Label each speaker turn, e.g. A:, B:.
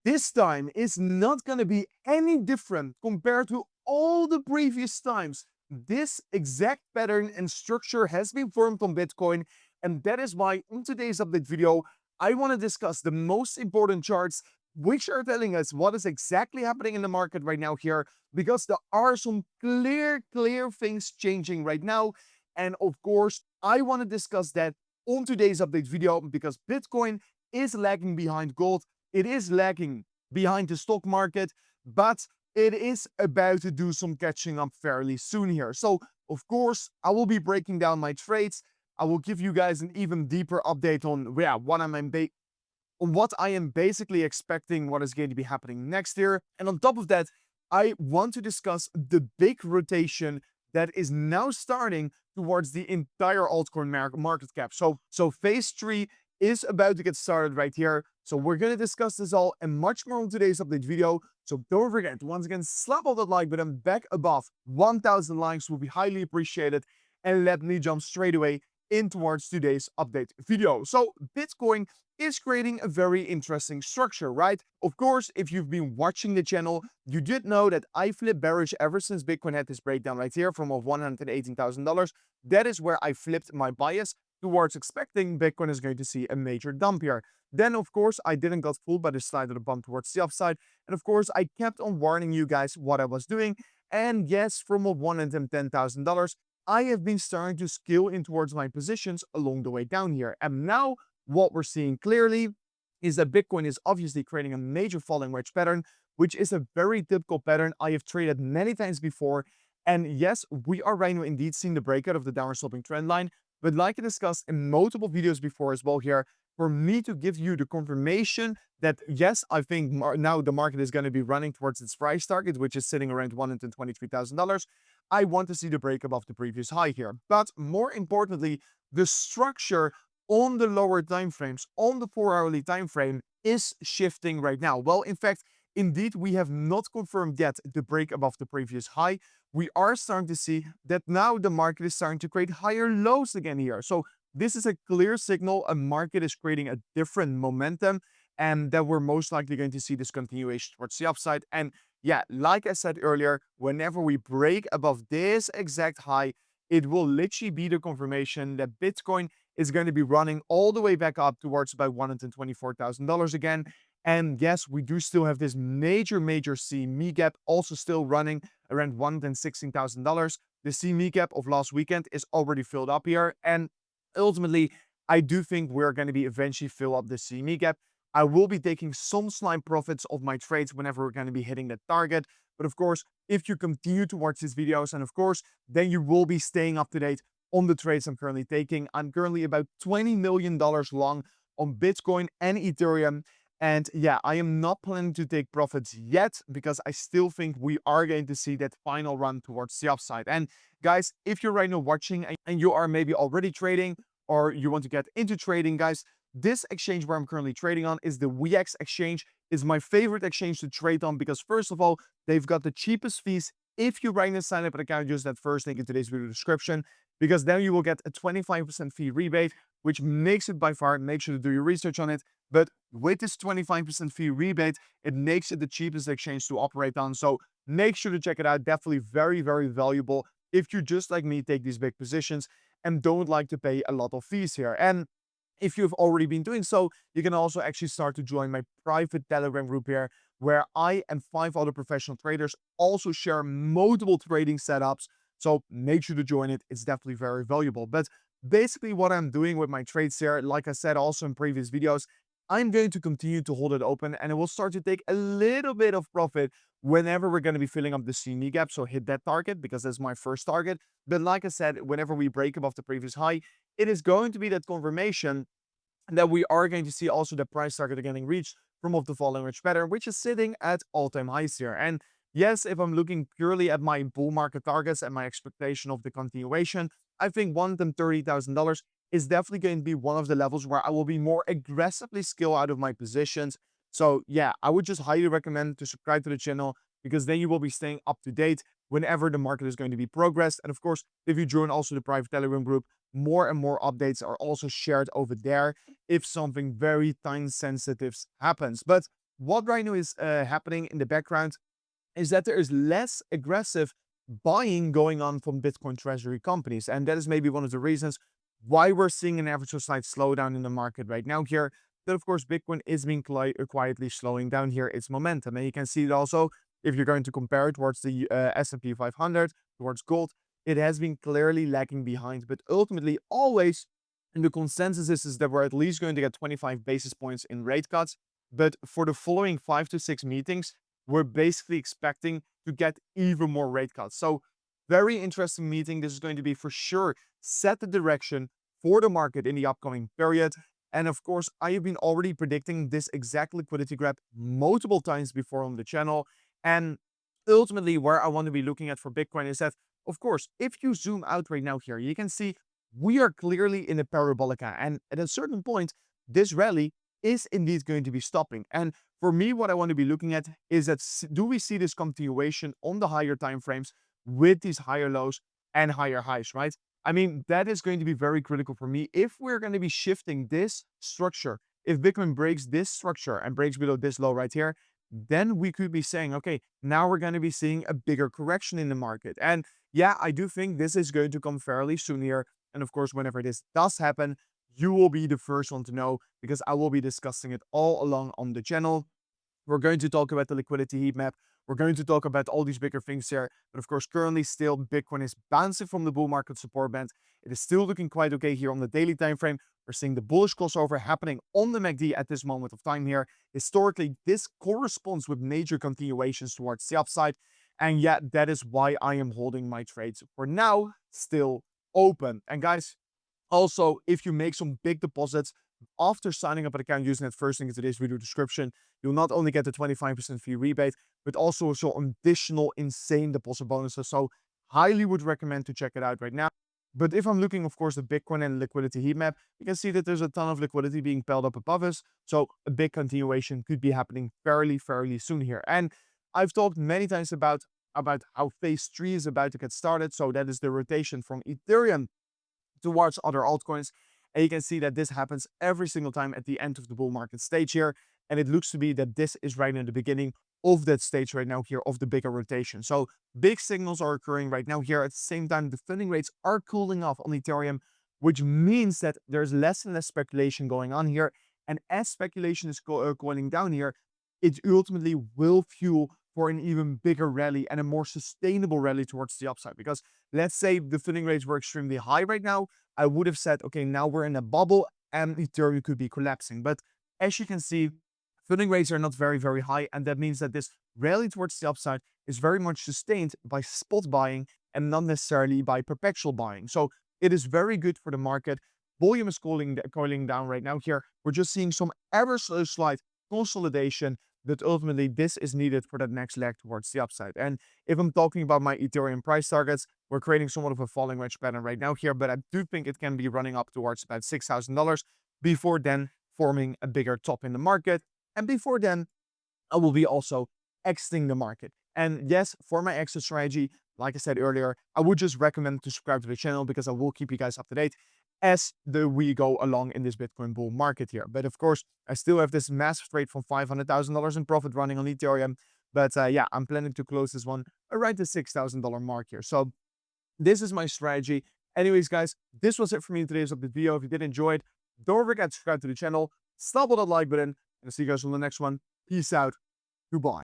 A: This time is not going to be any different compared to all the previous times. This exact pattern and structure has been formed on Bitcoin, and that is why in today's update video, I want to discuss the most important charts which are telling us what is exactly happening in the market right now here, because there are some clear things changing right now. And of course, I want to discuss that on today's update video because Bitcoin is lagging behind gold. It is lagging behind the stock market, but it is about to do some catching up fairly soon here. So, of course, I will be breaking down my trades. I will give you guys an even deeper update on what I am basically expecting, what is going to be happening next year. And on top of that, I want to discuss the big rotation that is now starting towards the entire altcoin market cap. So phase 3 is about to get started right here. So we're going to discuss this all and much more on today's update video. So don't forget, once again, slap on that like button back above 1,000 likes will be highly appreciated. And let me jump straight away in towards today's update video. So Bitcoin is creating a very interesting structure, right? Of course, if you've been watching the channel, you did know that I flipped bearish ever since Bitcoin had this breakdown right here from $118,000. That is where I flipped my bias towards expecting Bitcoin is going to see a major dump here. Then, of course, I didn't get fooled by the slide of the bump towards the upside. And of course, I kept on warning you guys what I was doing. And yes, from $110,000, I have been starting to scale in towards my positions along the way down here. And now what we're seeing clearly is that Bitcoin is obviously creating a major falling wedge pattern, which is a very typical pattern I have traded many times before. And yes, we are right now indeed seeing the breakout of the downward sloping trend line. But like I discussed in multiple videos before as well here, for me to give you the confirmation that yes, I think now the market is going to be running towards its price target, which is sitting around $123,000. I want to see the break above the previous high here. But more importantly, the structure on the lower time frames, on the 4-hourly time frame, is shifting right now. Well, in fact, indeed, we have not confirmed yet the break above the previous high. We are starting to see that now the market is starting to create higher lows again here. So this is a clear signal a market is creating a different momentum and that we're most likely going to see this continuation towards the upside. And yeah, like I said earlier, whenever we break above this exact high, it will literally be the confirmation that Bitcoin is going to be running all the way back up towards about $124,000 again. And yes, we do still have this major CME gap also still running around $116,000. The CME gap of last weekend is already filled up here. And ultimately, I do think we're going to be eventually fill up the CME gap. I will be taking some slight profits of my trades whenever we're going to be hitting that target. But of course, if you continue to watch these videos, and of course, then you will be staying up to date on the trades I'm currently taking. I'm currently about $20 million long on Bitcoin and Ethereum. And yeah, I am not planning to take profits yet because I still think we are going to see that final run towards the upside. And guys, if you're right now watching and you are maybe already trading or you want to get into trading, guys, this exchange where I'm currently trading on is the WEX exchange. Is my favorite exchange to trade on because first of all, they've got the cheapest fees. If you right now sign up an account, use that first link in today's video description, because then you will get a 25% fee rebate, which makes it by far, make sure to do your research on it. But with this 25% fee rebate, it makes it the cheapest exchange to operate on. So make sure to check it out. Definitely very valuable if you just like me take these big positions and don't like to pay a lot of fees here. And if you've already been doing so, you can also actually start to join my private Telegram group here, where I and 5 other professional traders also share multiple trading setups. So make sure to join it. It's definitely very valuable. But basically what I'm doing with my trades here, like I said also in previous videos, I'm going to continue to hold it open and it will start to take a little bit of profit whenever we're going to be filling up the CME gap. So hit that target because that's my first target. But like I said, whenever we break above the previous high, it is going to be that confirmation that we are going to see also the price target getting reached from of the falling wedge pattern, which is sitting at all-time highs here. And yes, if I'm looking purely at my bull market targets and my expectation of the continuation, I think $130,000 is definitely going to be one of the levels where I will be more aggressively scale out of my positions. So yeah, I would just highly recommend to subscribe to the channel because then you will be staying up to date whenever the market is going to be progressed. And of course, if you join also the private Telegram group, more and more updates are also shared over there if something very time sensitive happens. But what right now is happening in the background is that there is less aggressive buying going on from Bitcoin treasury companies. And that is maybe one of the reasons why we're seeing an average or slight slowdown in the market right now here. That, of course, Bitcoin is being quietly slowing down here its momentum. And you can see it also if you're going to compare it towards the S&P 500, towards gold, it has been clearly lagging behind. But ultimately, always, and the consensus is that we're at least going to get 25 basis points in rate cuts. But for the following 5 to 6 meetings, we're basically expecting to get even more rate cuts. So very interesting meeting. This is going to be for sure set the direction for the market in the upcoming period. And of course, I have been already predicting this exact liquidity grab multiple times before on the channel. And ultimately, where I want to be looking at for Bitcoin is that, of course, if you zoom out right now here, you can see we are clearly in a parabolica. And at a certain point, this rally is indeed going to be stopping. And for me, what I want to be looking at is that do we see this continuation on the higher time frames with these higher lows and higher highs, right? I mean, that is going to be very critical for me. If we're going to be shifting this structure, if Bitcoin breaks this structure and breaks below this low right here, then we could be saying, okay, now we're going to be seeing a bigger correction in the market. And yeah, I do think this is going to come fairly soon here. And of course, whenever this does happen, you will be the first one to know because I will be discussing it all along on the channel. We're going to talk about the liquidity heat map. We're going to talk about all these bigger things here. But of course, currently still Bitcoin is bouncing from the bull market support band. It is still looking quite okay here on the daily time frame. We're seeing the bullish crossover happening on the MACD at this moment of time here. Historically, this corresponds with major continuations towards the upside. And yet, that is why I am holding my trades for now still open. And guys, also, if you make some big deposits after signing up an account using that first link in today's video description, you'll not only get the 25% fee rebate, but also some additional insane deposit bonuses. So highly would recommend to check it out right now. But if I'm looking, of course, at Bitcoin and liquidity heat map, you can see that there's a ton of liquidity being piled up above us. So a big continuation could be happening fairly soon here. And I've talked many times about how phase 3 is about to get started. So that is the rotation from Ethereum towards other altcoins. And you can see that this happens every single time at the end of the bull market stage here. And it looks to be that this is right in the beginning of that stage right now here of the bigger rotation. So big signals are occurring right now here. At the same time, the funding rates are cooling off on Ethereum, which means that there's less and less speculation going on here. And as speculation is cooling down here, it ultimately will fuel for an even bigger rally and a more sustainable rally towards the upside. Because let's say the funding rates were extremely high right now, I would have said, okay, now we're in a bubble and Ethereum could be collapsing. But as you can see, funding rates are not very high. And that means that this rally towards the upside is very much sustained by spot buying and not necessarily by perpetual buying. So it is very good for the market. Volume is cooling down right now here. We're just seeing some ever so slight consolidation, but ultimately this is needed for that next leg towards the upside. And if I'm talking about my Ethereum price targets, we're creating somewhat of a falling wedge pattern right now here, but I do think it can be running up towards about $6,000 before then forming a bigger top in the market. And before then, I will be also exiting the market. And yes, for my exit strategy, like I said earlier, I would just recommend to subscribe to the channel because I will keep you guys up to date as we go along in this Bitcoin bull market here. But of course, I still have this massive trade from $500,000 in profit running on Ethereum. But yeah, I'm planning to close this one around the $6,000 mark here. So this is my strategy. Anyways, guys, this was it for me in today's update video. If you did enjoy it, don't forget to subscribe to the channel, slap on that like button, and I'll see you guys on the next one. Peace out. Goodbye.